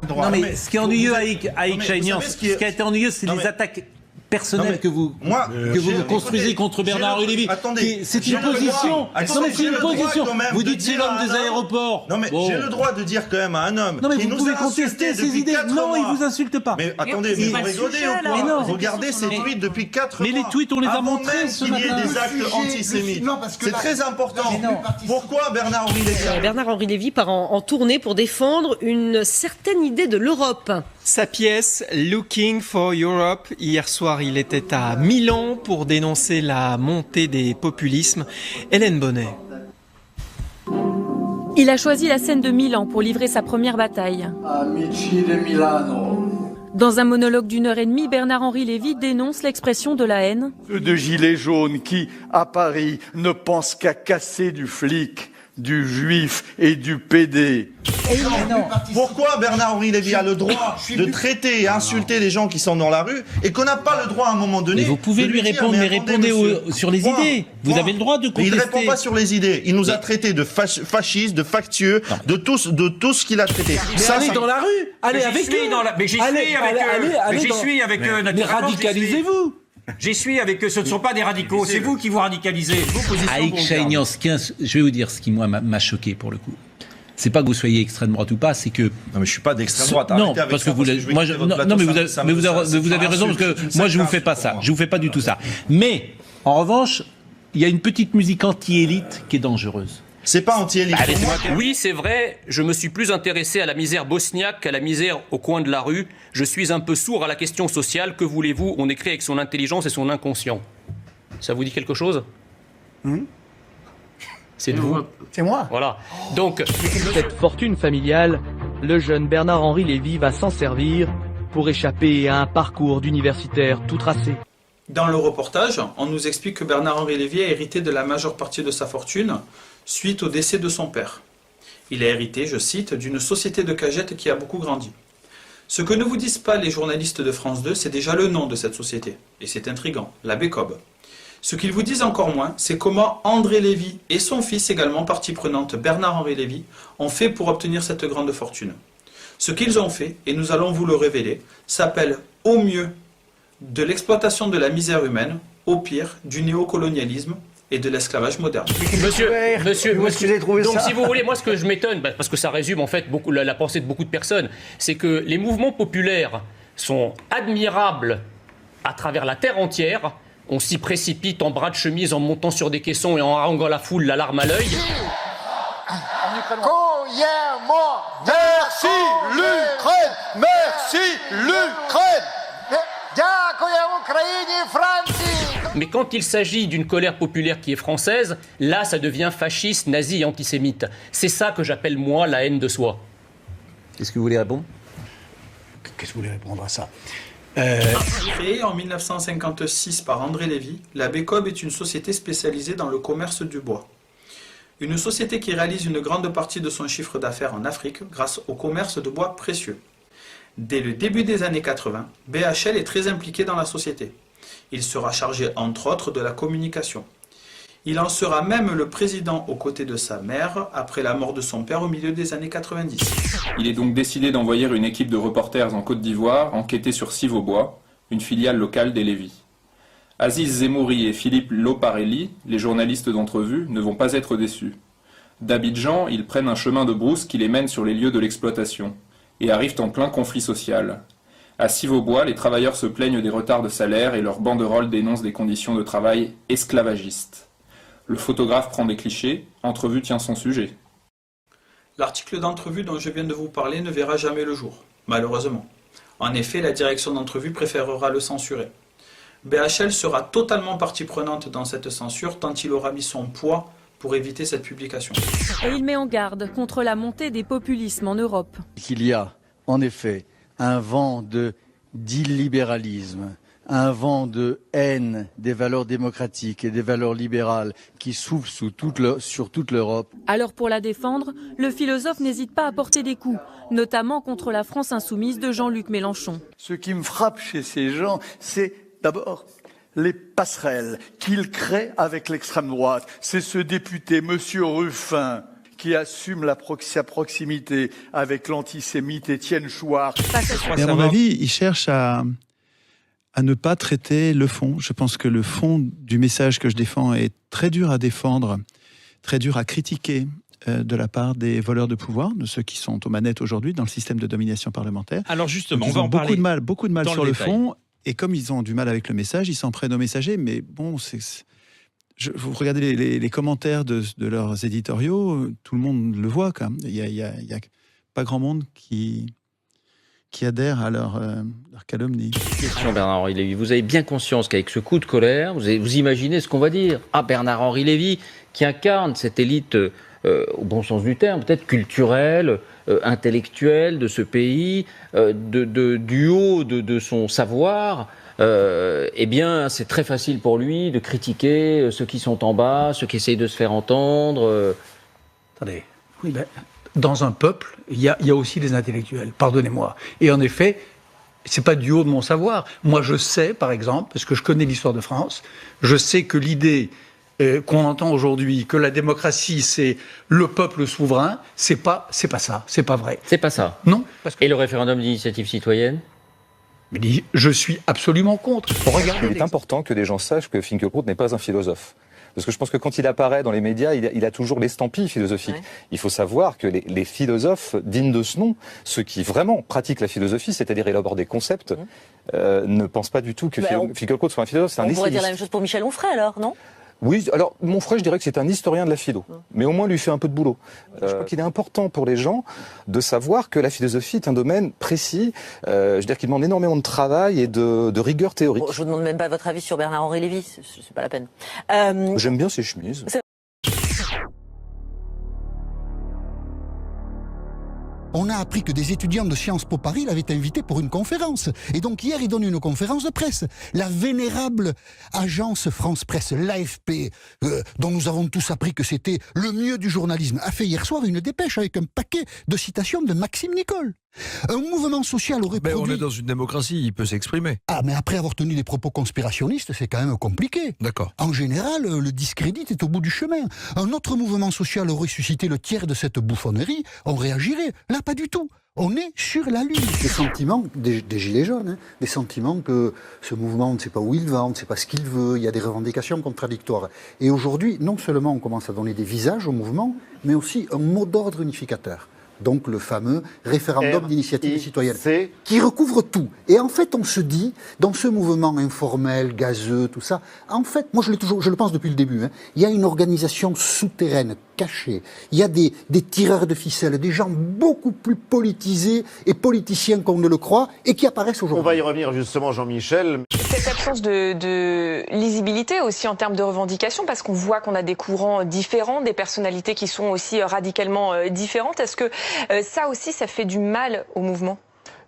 droit. Non, mais ce qui est ennuyeux avec Chaignan, ce qui a été ennuyeux, c'est les attaques personnelles que vous construisez contre Bernard-Henri Lévy. Attendez, c'est une position. Non, mais c'est une position. Vous dites c'est l'homme des aéroports. Non, mais j'ai le droit de dire quand même à un homme. Non, mais qui vous nous pouvez a contester ses idées. Non, il vous insulte pas. Mais attendez, mais vous rigolez ou quoi? Regardez ces tweets depuis 4 mois. Mais les tweets, on les a montrés ce matin. Avant même qu'il y ait des actes antisémites. C'est très important. Pourquoi Bernard-Henri Lévy? Bernard-Henri Lévy part en tournée pour défendre une certaine idée de l'Europe. Sa pièce Looking for Europe, hier soir il était à Milan pour dénoncer la montée des populismes. Hélène Bonnet. Il a choisi la scène de Milan pour livrer sa première bataille. Amici de Milano. Dans un monologue d'1h30, Bernard-Henri Lévy dénonce l'expression de la haine. De gilets jaunes qui, à Paris, ne pensent qu'à casser du flic, du juif et du PD. Pourquoi Bernard-Henri Lévy a le droit de traiter et insulter les gens qui sont dans la rue et qu'on n'a pas le droit à un moment donné? Mais vous pouvez lui répondre, mais répondez sur les idées. Vous avez le droit de contester. Il ne répond pas sur les idées. Il nous a traités de fascistes, de factieux, de tout ce qu'il a traité. Mais allez dans la rue, allez avec eux. Mais j'y suis avec eux. Mais radicalisez-vous. J'y suis avec eux, ce ne sont pas des radicaux, c'est vous qui vous radicalisez. Avec Chaignan, je vais vous dire ce qui moi m'a choqué pour le coup. C'est pas que vous soyez extrême droite ou pas, c'est que. Non, mais je suis pas d'extrême droite. Non, parce que vous. Moi, non, mais vous avez raison, parce que moi, je vous fais pas ça. Je vous fais pas du tout ça. Mais, en revanche, il y a une petite musique anti-élite qui est dangereuse. C'est pas anti-élite. Oui, c'est vrai, je me suis plus intéressé à la misère bosniaque qu'à la misère au coin de la rue. Je suis un peu sourd à la question sociale. Que voulez-vous? On écrit avec son intelligence et son inconscient. Ça vous dit quelque chose? C'est de vous? C'est moi. Voilà. Donc, cette fortune familiale, le jeune Bernard-Henri Lévy va s'en servir pour échapper à un parcours d'universitaire tout tracé. Dans le reportage, on nous explique que Bernard-Henri Lévy a hérité de la majeure partie de sa fortune suite au décès de son père. Il a hérité, je cite, d'une société de cagettes qui a beaucoup grandi. Ce que ne vous disent pas les journalistes de France 2, c'est déjà le nom de cette société. Et c'est intriguant, la Bécob. Ce qu'ils vous disent encore moins, c'est comment André Lévy et son fils, également partie prenante Bernard-Henri Lévy, ont fait pour obtenir cette grande fortune. Ce qu'ils ont fait, et nous allons vous le révéler, s'appelle au mieux de l'exploitation de la misère humaine, au pire du néocolonialisme et de l'esclavage moderne. Monsieur, donc si vous voulez, moi ce que je m'étonne, parce que ça résume en fait la pensée de beaucoup de personnes, c'est que les mouvements populaires sont admirables à travers la terre entière. On s'y précipite en bras de chemise, en montant sur des caissons et en haranguant la foule, la larme à l'œil. Merci l'Ukraine! Merci l'Ukraine! Mais quand il s'agit d'une colère populaire qui est française, là ça devient fasciste, nazi et antisémite. C'est ça que j'appelle moi la haine de soi. Qu'est-ce que vous voulez répondre? Qu'est-ce que vous voulez répondre à ça? Créée en 1956 par André Lévy, la Bécob est une société spécialisée dans le commerce du bois. Une société qui réalise une grande partie de son chiffre d'affaires en Afrique grâce au commerce de bois précieux. Dès le début des années 80, BHL est très impliqué dans la société. Il sera chargé entre autres de la communication. Il en sera même le président aux côtés de sa mère après la mort de son père au milieu des années 90. Il est donc décidé d'envoyer une équipe de reporters en Côte d'Ivoire enquêter sur Sivaubois, une filiale locale des Lévy. Aziz Zemouri et Philippe Loparelli, les journalistes d'entrevue, ne vont pas être déçus. D'Abidjan, ils prennent un chemin de brousse qui les mène sur les lieux de l'exploitation et arrivent en plein conflit social. À Sivaubois, les travailleurs se plaignent des retards de salaire et leur banderole dénonce des conditions de travail esclavagistes. Le photographe prend des clichés, Entrevue tient son sujet. L'article d'Entrevue dont je viens de vous parler ne verra jamais le jour, malheureusement. En effet, la direction d'Entrevue préférera le censurer. BHL sera totalement partie prenante dans cette censure tant il aura mis son poids pour éviter cette publication. Et il met en garde contre la montée des populismes en Europe. Il y a, en effet, un vent d'illibéralisme, un vent de haine des valeurs démocratiques et des valeurs libérales qui souffle sur toute l'Europe. Alors pour la défendre, le philosophe n'hésite pas à porter des coups, notamment contre la France insoumise de Jean-Luc Mélenchon. Ce qui me frappe chez ces gens, c'est d'abord les passerelles qu'ils créent avec l'extrême droite. C'est ce député, Monsieur Ruffin, qui assume sa proximité avec l'antisémite Étienne Chouard. Et à mon avis, il cherche à ne pas traiter le fond. Je pense que le fond du message que je défends est très dur à défendre, très dur à critiquer de la part des voleurs de pouvoir, de ceux qui sont aux manettes aujourd'hui dans le système de domination parlementaire. Alors justement, donc, on va en parler. Beaucoup de mal sur le fond. Et comme ils ont du mal avec le message, ils s'en prennent aux messagers. Mais bon, vous regardez les commentaires de leurs éditoriaux, tout le monde le voit quand même. Il y a pas grand monde qui adhère à leur calomnie. Question Bernard-Henri Lévy. Vous avez bien conscience qu'avec ce coup de colère, vous imaginez ce qu'on va dire. Ah, Bernard-Henri Lévy, qui incarne cette élite, au bon sens du terme, peut-être culturelle, intellectuelle de ce pays, du haut de son savoir, eh bien, c'est très facile pour lui de critiquer ceux qui sont en bas, ceux qui essayent de se faire entendre. Attendez, oui, ben, dans un peuple, il y a aussi des intellectuels, pardonnez-moi. Et en effet, c'est pas du haut de mon savoir. Moi, je sais, par exemple, parce que je connais l'histoire de France, je sais que l'idée qu'on entend aujourd'hui, que la démocratie, c'est le peuple souverain, c'est pas ça, c'est pas vrai. C'est pas ça. Non. Et le référendum d'initiative citoyenne ? Je suis absolument contre. Il est important que les gens sachent que Finkielkraut n'est pas un philosophe. Parce que je pense que quand il apparaît dans les médias, il a toujours l'estampille philosophique. Ouais. Il faut savoir que les philosophes dignes de ce nom, ceux qui vraiment pratiquent la philosophie, c'est-à-dire élaborent des concepts, ne pensent pas du tout que Finkielkraut soit un philosophe. C'est un essayiste. On pourrait dire la même chose pour Michel Onfray alors, non ? Oui, alors mon frère, je dirais que c'est un historien de la philo, mais au moins lui fait un peu de boulot. Je crois qu'il est important pour les gens de savoir que la philosophie est un domaine précis, je veux dire qu'il demande énormément de travail et de rigueur théorique. Bon, je vous demande même pas votre avis sur Bernard-Henri Lévy, c'est pas la peine. J'aime bien ses chemises. On a appris que des étudiants de Sciences Po Paris l'avaient invité pour une conférence. Et donc hier, il donne une conférence de presse. La vénérable agence France Presse, l'AFP, dont nous avons tous appris que c'était le mieux du journalisme, a fait hier soir une dépêche avec un paquet de citations de Maxime Nicole. Un mouvement social aurait produit... on est dans une démocratie, il peut s'exprimer. Ah, mais après avoir tenu des propos conspirationnistes, c'est quand même compliqué. D'accord. En général, le discrédit est au bout du chemin. Un autre mouvement social aurait suscité le tiers de cette bouffonnerie, on réagirait. Là, pas du tout. On est sur la lune. Des sentiments des Gilets jaunes, des sentiments que ce mouvement, on ne sait pas où il va, on ne sait pas ce qu'il veut, il y a des revendications contradictoires. Et aujourd'hui, non seulement on commence à donner des visages au mouvement, mais aussi un mot d'ordre unificateur. Donc le fameux référendum d'initiative citoyenne, qui recouvre tout. Et en fait, on se dit, dans ce mouvement informel, gazeux, tout ça, en fait, moi je le pense depuis le début, il y a une organisation souterraine, cachée. Il y a des tireurs de ficelles, des gens beaucoup plus politisés et politiciens qu'on ne le croit, et qui apparaissent aujourd'hui. On va y revenir justement, Jean-Michel. Cette absence de lisibilité aussi en termes de revendications, parce qu'on voit qu'on a des courants différents, des personnalités qui sont aussi radicalement différentes. Est-ce que ça aussi, ça fait du mal au mouvement ?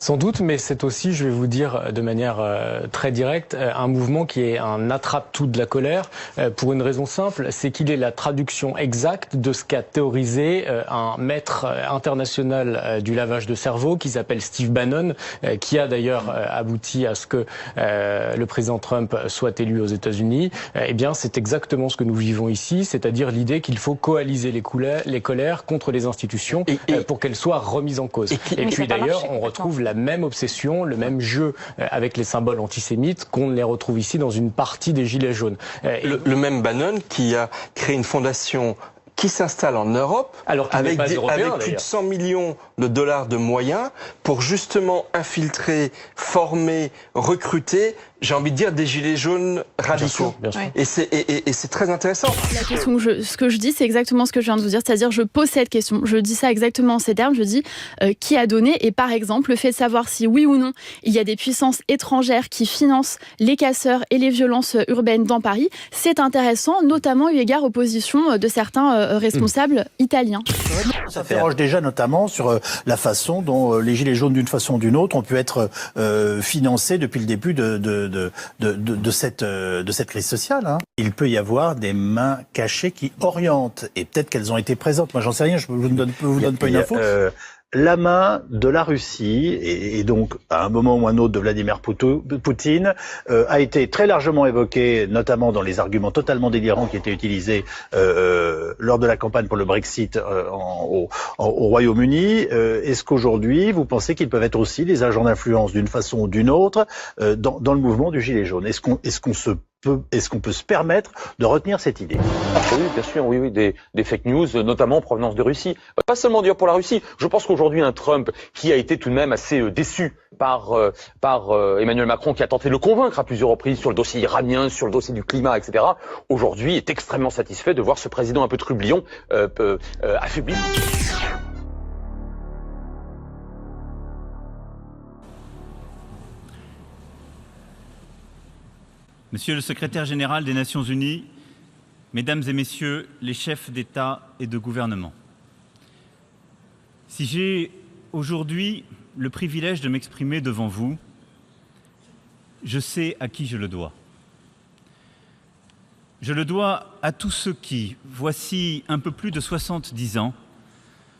Sans doute, mais c'est aussi, je vais vous dire de manière très directe, un mouvement qui est un attrape-tout de la colère, pour une raison simple, c'est qu'il est la traduction exacte de ce qu'a théorisé un maître international du lavage de cerveau qui s'appelle Steve Bannon, qui a d'ailleurs abouti à ce que le président Trump soit élu aux États-Unis. Eh bien, c'est exactement ce que nous vivons ici, c'est-à-dire l'idée qu'il faut coaliser les colères contre les institutions pour qu'elles soient remises en cause. Et puis d'ailleurs, on retrouve la même obsession, le même jeu avec les symboles antisémites qu'on les retrouve ici dans une partie des Gilets jaunes. Le même Bannon qui a créé une fondation qui s'installe en Europe avec plus de 100 millions de dollars de moyens pour justement infiltrer, former, recruter, j'ai envie de dire, des gilets jaunes radicaux. Bien sûr. Et c'est très intéressant. La question, ce que je dis, c'est exactement ce que je viens de vous dire, c'est-à-dire je pose cette question, je dis ça exactement en ces termes, je dis qui a donné, et par exemple le fait de savoir si oui ou non il y a des puissances étrangères qui financent les casseurs et les violences urbaines dans Paris, c'est intéressant, notamment eu égard aux positions de certains responsables italiens. Ça s'interroge déjà notamment sur la façon dont les gilets jaunes, d'une façon ou d'une autre, ont pu être financés depuis le début de cette crise sociale. Il peut y avoir des mains cachées qui orientent, et peut-être qu'elles ont été présentes. Moi, j'en sais rien, je vous donne pas une info. la main de la Russie, et donc à un moment ou un autre de Vladimir Poutine, a été très largement évoquée, notamment dans les arguments totalement délirants qui étaient utilisés lors de la campagne pour le Brexit au Royaume-Uni. Est-ce qu'aujourd'hui, vous pensez qu'ils peuvent être aussi des agents d'influence d'une façon ou d'une autre dans le mouvement du Gilet jaune? Est-ce qu'on peut se permettre de retenir cette idée? Oui, bien sûr, oui, des fake news, notamment en provenance de Russie. Pas seulement dire pour la Russie. Je pense qu'aujourd'hui, un Trump qui a été tout de même assez déçu par Emmanuel Macron, qui a tenté de le convaincre à plusieurs reprises sur le dossier iranien, sur le dossier du climat, etc., aujourd'hui est extrêmement satisfait de voir ce président un peu trublion affaibli. Monsieur le secrétaire général des Nations Unies, Mesdames et Messieurs les chefs d'État et de gouvernement, si j'ai aujourd'hui le privilège de m'exprimer devant vous, je sais à qui je le dois. Je le dois à tous ceux qui, voici un peu plus de 70 ans,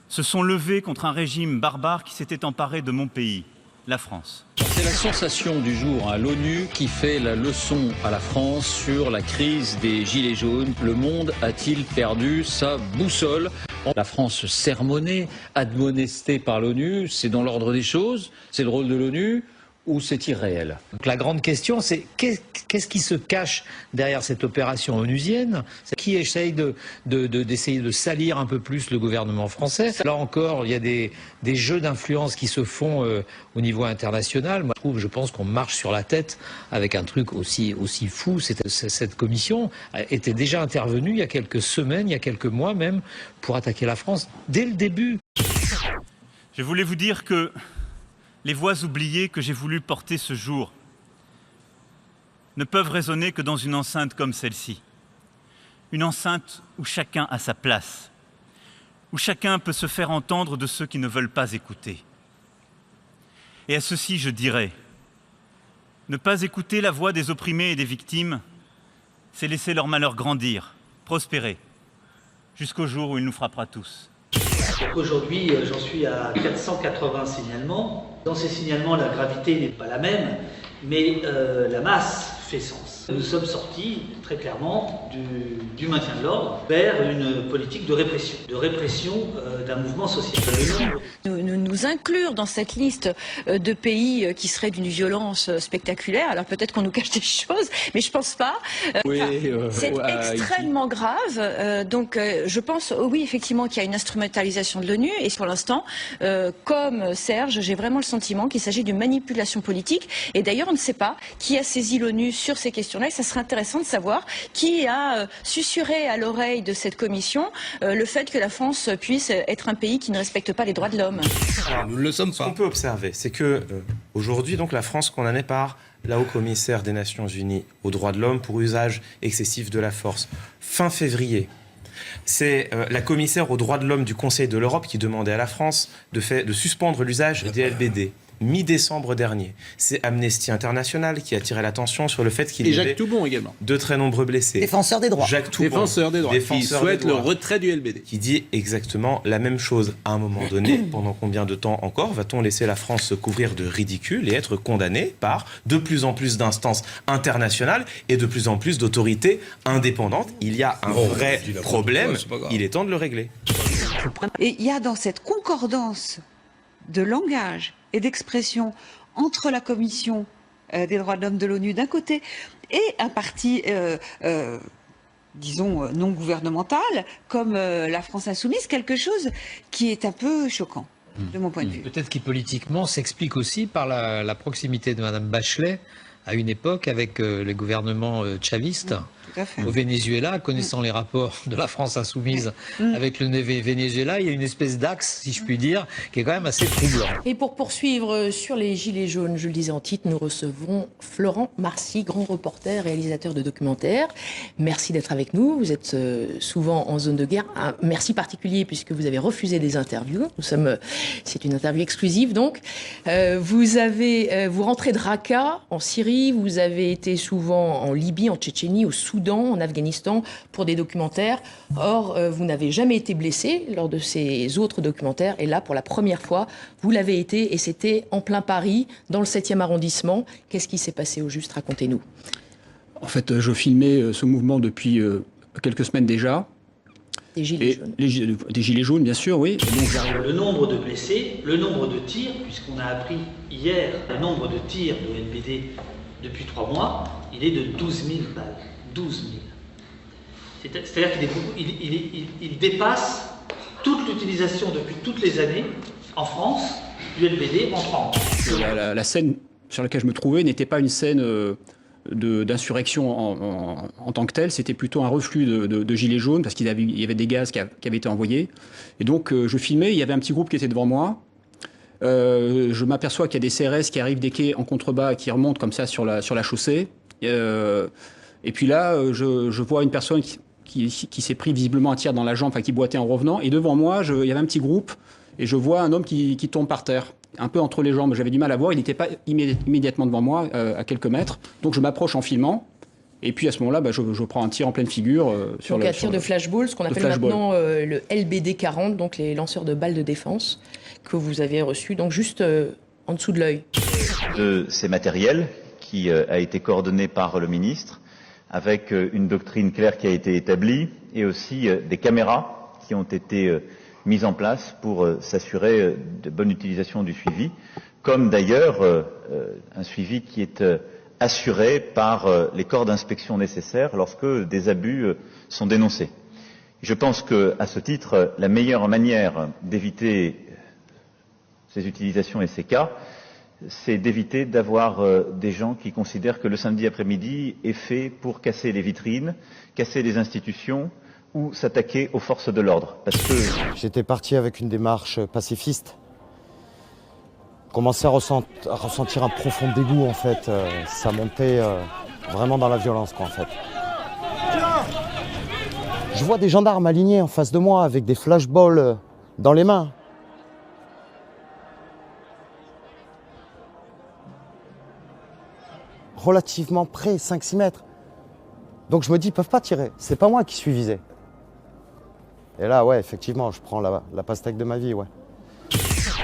se sont levés contre un régime barbare qui s'était emparé de mon pays, la France. C'est la sensation du jour à l'ONU qui fait la leçon à la France sur la crise des Gilets jaunes. Le monde a-t-il perdu sa boussole? La France sermonnée, admonestée par l'ONU, c'est dans l'ordre des choses, c'est le rôle de l'ONU ou c'est irréel? Donc la grande question, c'est qu'est-ce qui se cache derrière cette opération onusienne? Qui essaye d'essayer de salir un peu plus le gouvernement français? Là encore, il y a des jeux d'influence qui se font au niveau international. Moi, je pense qu'on marche sur la tête avec un truc aussi fou. Cette commission était déjà intervenue il y a quelques semaines, il y a quelques mois même, pour attaquer la France dès le début. Je voulais vous dire que les voix oubliées que j'ai voulu porter ce jour ne peuvent résonner que dans une enceinte comme celle-ci. Une enceinte où chacun a sa place, où chacun peut se faire entendre de ceux qui ne veulent pas écouter. Et à ceux-ci, je dirais, ne pas écouter la voix des opprimés et des victimes, c'est laisser leur malheur grandir, prospérer, jusqu'au jour où il nous frappera tous. Aujourd'hui, j'en suis à 480 signalements. Dans ces signalements, la gravité n'est pas la même, mais la masse fait sens. Nous sommes sortis très clairement du maintien de l'ordre vers une politique de répression d'un mouvement social. Nous inclure dans cette liste de pays qui seraient d'une violence spectaculaire, alors peut-être qu'on nous cache des choses, mais je pense pas. C'est extrêmement grave. Donc je pense, oui, effectivement, qu'il y a une instrumentalisation de l'ONU, et pour l'instant, comme Serge, j'ai vraiment le sentiment qu'il s'agit d'une manipulation politique. Et d'ailleurs, on ne sait pas qui a saisi l'ONU sur ces questions-là. Et ça serait intéressant de savoir qui a susurré à l'oreille de cette commission le fait que la France puisse être un pays qui ne respecte pas les droits de l'homme. Nous ne le sommes pas. Ce qu'on peut observer, c'est que aujourd'hui, donc, la France condamnée par la haut-commissaire des Nations Unies aux droits de l'homme pour usage excessif de la force. Fin février, c'est la commissaire aux droits de l'homme du Conseil de l'Europe qui demandait à la France de suspendre l'usage des LBD. Mi-décembre dernier, c'est Amnesty International qui a attiré l'attention sur le fait qu'il y avait de très nombreux blessés. Défenseur des droits. Jacques Toubon, défenseur des droits. Qui souhaite le retrait du LBD. Qui dit exactement la même chose à un moment donné. Pendant combien de temps encore va-t-on laisser la France se couvrir de ridicule et être condamnée par de plus en plus d'instances internationales et de plus en plus d'autorités indépendantes? Il y a un vrai problème, il est temps de le régler. Et il y a dans cette concordance de langage et d'expression entre la Commission des droits de l'homme de l'ONU d'un côté et un parti, disons, non gouvernemental comme la France Insoumise, quelque chose qui est un peu choquant de mon point de vue. Peut-être qu'il politiquement s'explique aussi par la proximité de Mme Bachelet à une époque avec les gouvernements chavistes. Au Venezuela, connaissant les rapports de la France insoumise avec le Venezuela, il y a une espèce d'axe, si je puis dire, qui est quand même assez troublant. Et pour poursuivre sur les Gilets jaunes, je le disais en titre, nous recevons Florent Marcy, grand reporter, réalisateur de documentaires. Merci d'être avec nous. Vous êtes souvent en zone de guerre. Un merci particulier puisque vous avez refusé des interviews. C'est une interview exclusive donc. Vous rentrez de Raqqa, en Syrie. Syrie, vous avez été souvent en Libye, en Tchétchénie, au Soudan, en Afghanistan pour des documentaires. Or, vous n'avez jamais été blessé lors de ces autres documentaires. Et là, pour la première fois, vous l'avez été et c'était en plein Paris, dans le 7e arrondissement. Qu'est-ce qui s'est passé au juste? Racontez-nous. En fait, je filmais ce mouvement depuis quelques semaines déjà. Des gilets jaunes. Des gilets jaunes, bien sûr, oui. Donc, le nombre de blessés, le nombre de tirs, puisqu'on a appris hier le nombre de tirs de LBD depuis 3 mois, il est de 12 000 balles. 12 000. C'est-à-dire qu'il dépasse toute l'utilisation depuis toutes les années en France du LBD en 30 ans. La scène sur laquelle je me trouvais n'était pas une scène d'insurrection en tant que telle, c'était plutôt un reflux de gilets jaunes parce qu'il y avait des gaz qui avaient été envoyés. Et donc je filmais, il y avait un petit groupe qui était devant moi. Je m'aperçois qu'il y a des CRS qui arrivent des quais en contrebas et qui remontent comme ça sur la chaussée. Et puis là, je vois une personne qui s'est pris visiblement un tir dans la jambe, enfin qui boitait en revenant. Et devant moi, il y avait un petit groupe et je vois un homme qui tombe par terre, un peu entre les jambes. J'avais du mal à voir, il n'était pas immédiatement devant moi, à quelques mètres. Donc je m'approche en filmant. Et puis à ce moment-là, je prends un tir en pleine figure. Donc un tir de flashball, ce qu'on appelle maintenant le LBD 40, donc les lanceurs de balles de défense que vous avez reçus, donc juste en dessous de l'œil. De ces matériels qui a été coordonné par le ministre, avec une doctrine claire qui a été établie, et aussi des caméras qui ont été mises en place pour s'assurer de bonne utilisation du suivi, comme d'ailleurs un suivi qui est assuré par les corps d'inspection nécessaires lorsque des abus sont dénoncés. Je pense qu'à ce titre, la meilleure manière d'éviter ces utilisations et ces cas, c'est d'éviter d'avoir des gens qui considèrent que le samedi après-midi est fait pour casser les vitrines, casser les institutions ou s'attaquer aux forces de l'ordre. Parce que j'étais parti avec une démarche pacifiste. Commençais à ressentir un profond dégoût en fait. Ça montait vraiment dans la violence quoi en fait. Je vois des gendarmes alignés en face de moi avec des flashballs dans les mains. Relativement près, 5-6 mètres. Donc je me dis, ils peuvent pas tirer. C'est pas moi qui suis visé. Et là, ouais, effectivement, je prends la pastèque de ma vie, ouais.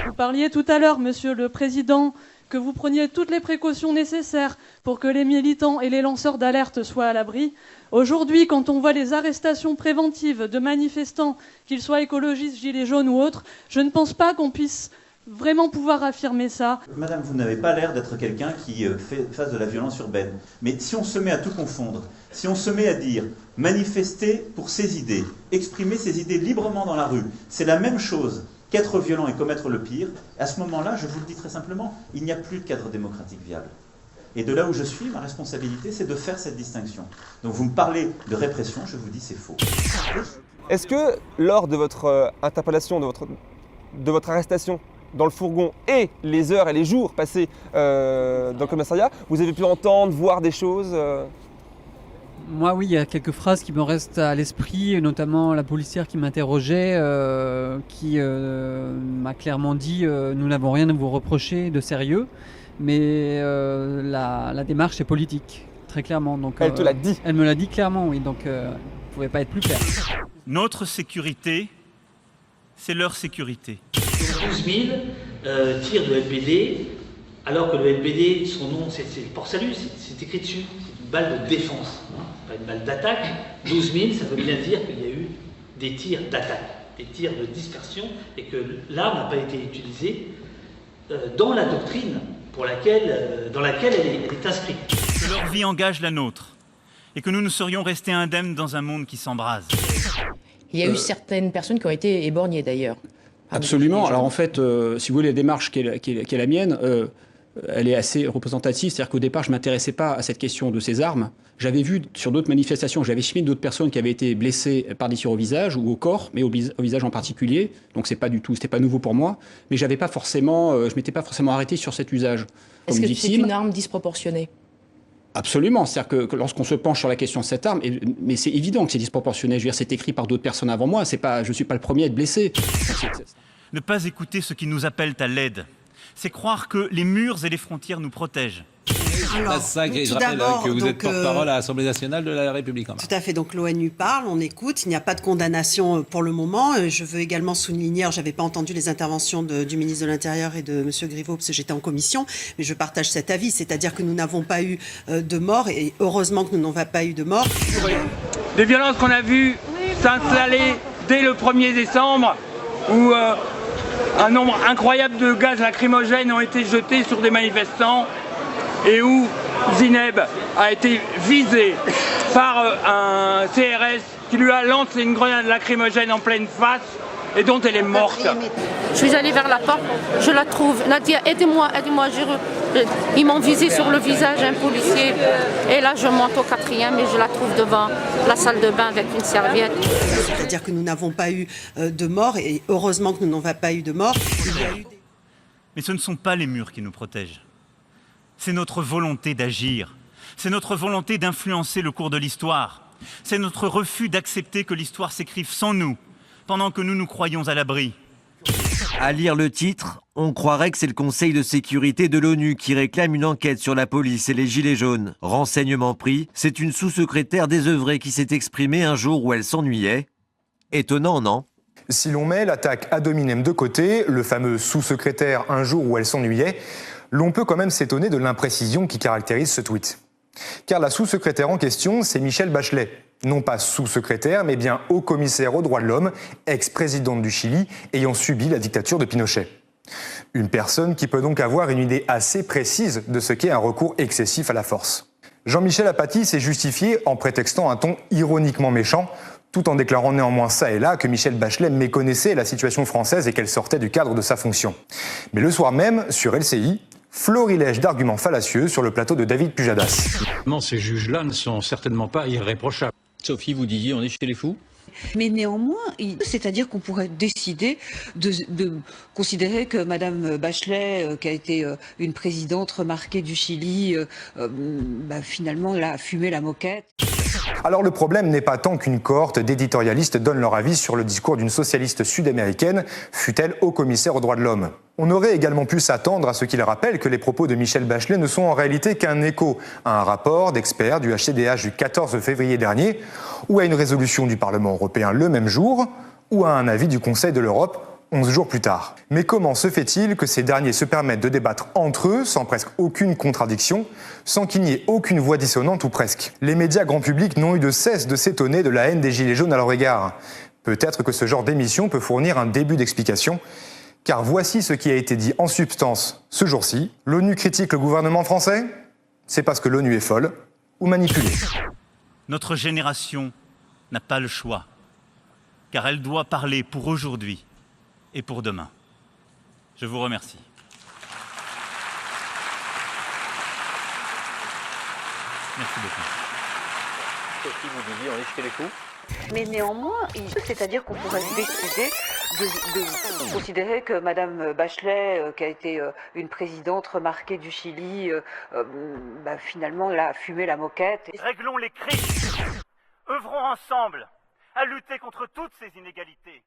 Vous parliez tout à l'heure, Monsieur le Président, que vous preniez toutes les précautions nécessaires pour que les militants et les lanceurs d'alerte soient à l'abri. Aujourd'hui, quand on voit les arrestations préventives de manifestants, qu'ils soient écologistes, gilets jaunes ou autres, je ne pense pas qu'on puisse vraiment pouvoir affirmer ça. Madame, vous n'avez pas l'air d'être quelqu'un qui fasse de la violence urbaine. Mais si on se met à tout confondre, si on se met à dire manifester pour ses idées, exprimer ses idées librement dans la rue, c'est la même chose qu'être violent et commettre le pire, à ce moment-là, je vous le dis très simplement, il n'y a plus de cadre démocratique viable. Et de là où je suis, ma responsabilité, c'est de faire cette distinction. Donc vous me parlez de répression, je vous dis c'est faux. Est-ce que lors de votre interpellation, de votre arrestation, dans le fourgon et les heures et les jours passés dans le commissariat, vous avez pu entendre, voir des choses Moi, oui, il y a quelques phrases qui me restent à l'esprit, notamment la policière qui m'interrogeait, qui m'a clairement dit nous n'avons rien à vous reprocher de sérieux, mais la démarche est politique, très clairement. Donc, elle te l'a dit? Elle me l'a dit clairement, oui, donc vous ne pouvez pas être plus clair. Notre sécurité, c'est leur sécurité. 12 000 tirs de LBD, alors que le LBD, son nom, c'est le port-salut, c'est écrit dessus, c'est une balle de défense, hein, pas une balle d'attaque. 12 000, ça veut bien dire qu'il y a eu des tirs d'attaque, des tirs de dispersion, et que l'arme n'a pas été utilisée dans la doctrine dans laquelle elle est inscrite. Que leur vie engage la nôtre, et que nous ne serions restés indemnes dans un monde qui s'embrase. Il y a eu certaines personnes qui ont été éborgnées d'ailleurs. Absolument. Alors en fait, si vous voulez, la démarche qui est la mienne, elle est assez représentative. C'est-à-dire qu'au départ, je ne m'intéressais pas à cette question de ces armes. J'avais vu sur d'autres manifestations, j'avais filmé d'autres personnes qui avaient été blessées par des tirs au visage ou au corps, mais au visage en particulier. Donc c'est pas du tout, c'était pas nouveau pour moi. Mais j'avais pas forcément, je m'étais pas forcément arrêté sur cet usage. Est-ce que c'est une arme disproportionnée ? Absolument. C'est-à-dire que lorsqu'on se penche sur la question de cette arme, mais c'est évident que c'est disproportionné. Je veux dire, c'est écrit par d'autres personnes avant moi. Je ne suis pas le premier à être blessé. Ne pas écouter ceux qui nous appellent à l'aide, c'est croire que les murs et les frontières nous protègent. Alors, je rappelle que vous êtes porte-parole à l'Assemblée nationale de la République en marche. Tout à fait. Donc l'ONU parle, on écoute. Il n'y a pas de condamnation pour le moment. Je veux également souligner, je n'avais pas entendu les interventions du ministre de l'Intérieur et de M. Griveaux parce que j'étais en commission, mais je partage cet avis, c'est-à-dire que nous n'avons pas eu de mort et heureusement que nous n'avons pas eu de mort. Des violences qu'on a vues s'installer dès le 1er décembre où un nombre incroyable de gaz lacrymogènes ont été jetés sur des manifestants et où Zineb a été visée par un CRS qui lui a lancé une grenade lacrymogène en pleine face et dont elle est morte. Je suis allée vers la porte, je la trouve. Nadia, aidez-moi, aidez-moi. Ils m'ont visé sur le visage, un policier. Et là, je monte au 4e et je la trouve devant la salle de bain avec une serviette. C'est-à-dire que nous n'avons pas eu de mort et heureusement que nous n'avons pas eu de mort. Mais ce ne sont pas les murs qui nous protègent. C'est notre volonté d'agir. C'est notre volonté d'influencer le cours de l'histoire. C'est notre refus d'accepter que l'histoire s'écrive sans nous, pendant que nous nous croyons à l'abri. À lire le titre, on croirait que c'est le Conseil de sécurité de l'ONU qui réclame une enquête sur la police et les gilets jaunes. Renseignement pris, c'est une sous-secrétaire désœuvrée qui s'est exprimée un jour où elle s'ennuyait. Étonnant, non ? Si l'on met l'attaque ad hominem de côté, le fameux sous-secrétaire un jour où elle s'ennuyait, l'on peut quand même s'étonner de l'imprécision qui caractérise ce tweet. Car la sous-secrétaire en question, c'est Michelle Bachelet. Non pas sous-secrétaire, mais bien haut-commissaire aux droits de l'homme, ex-présidente du Chili, ayant subi la dictature de Pinochet. Une personne qui peut donc avoir une idée assez précise de ce qu'est un recours excessif à la force. Jean-Michel Apathy s'est justifié en prétextant un ton ironiquement méchant, tout en déclarant néanmoins ça et là que Michelle Bachelet méconnaissait la situation française et qu'elle sortait du cadre de sa fonction. Mais le soir même, sur LCI, florilège d'arguments fallacieux sur le plateau de David Pujadas. Ces juges-là ne sont certainement pas irréprochables. Sophie, vous disiez, on est chez les fous ? Mais néanmoins, c'est-à-dire qu'on pourrait décider de considérer que Madame Bachelet, qui a été une présidente remarquée du Chili, finalement, elle a fumé la moquette. Alors le problème n'est pas tant qu'une cohorte d'éditorialistes donne leur avis sur le discours d'une socialiste sud-américaine, fût-elle haut-commissaire aux droits de l'homme. On aurait également pu s'attendre à ce qu'il rappelle que les propos de Michelle Bachelet ne sont en réalité qu'un écho à un rapport d'experts du HCDH du 14 février dernier, ou à une résolution du Parlement européen le même jour, ou à un avis du Conseil de l'Europe 11 jours plus tard. Mais comment se fait-il que ces derniers se permettent de débattre entre eux sans presque aucune contradiction, sans qu'il n'y ait aucune voix dissonante ou presque ? Les médias grand public n'ont eu de cesse de s'étonner de la haine des Gilets jaunes à leur égard. Peut-être que ce genre d'émission peut fournir un début d'explication, car voici ce qui a été dit en substance ce jour-ci. L'ONU critique le gouvernement français ? C'est parce que l'ONU est folle ou manipulée. Notre génération n'a pas le choix, car elle doit parler pour aujourd'hui et pour demain. Je vous remercie. Merci beaucoup. Sophie, vous disiez, on est chez les fous ? Mais néanmoins, c'est-à-dire qu'on pourrait décider de considérer que Madame Bachelet, qui a été une présidente remarquée du Chili, finalement, elle a fumé la moquette. Réglons les crises. Œuvrons ensemble à lutter contre toutes ces inégalités.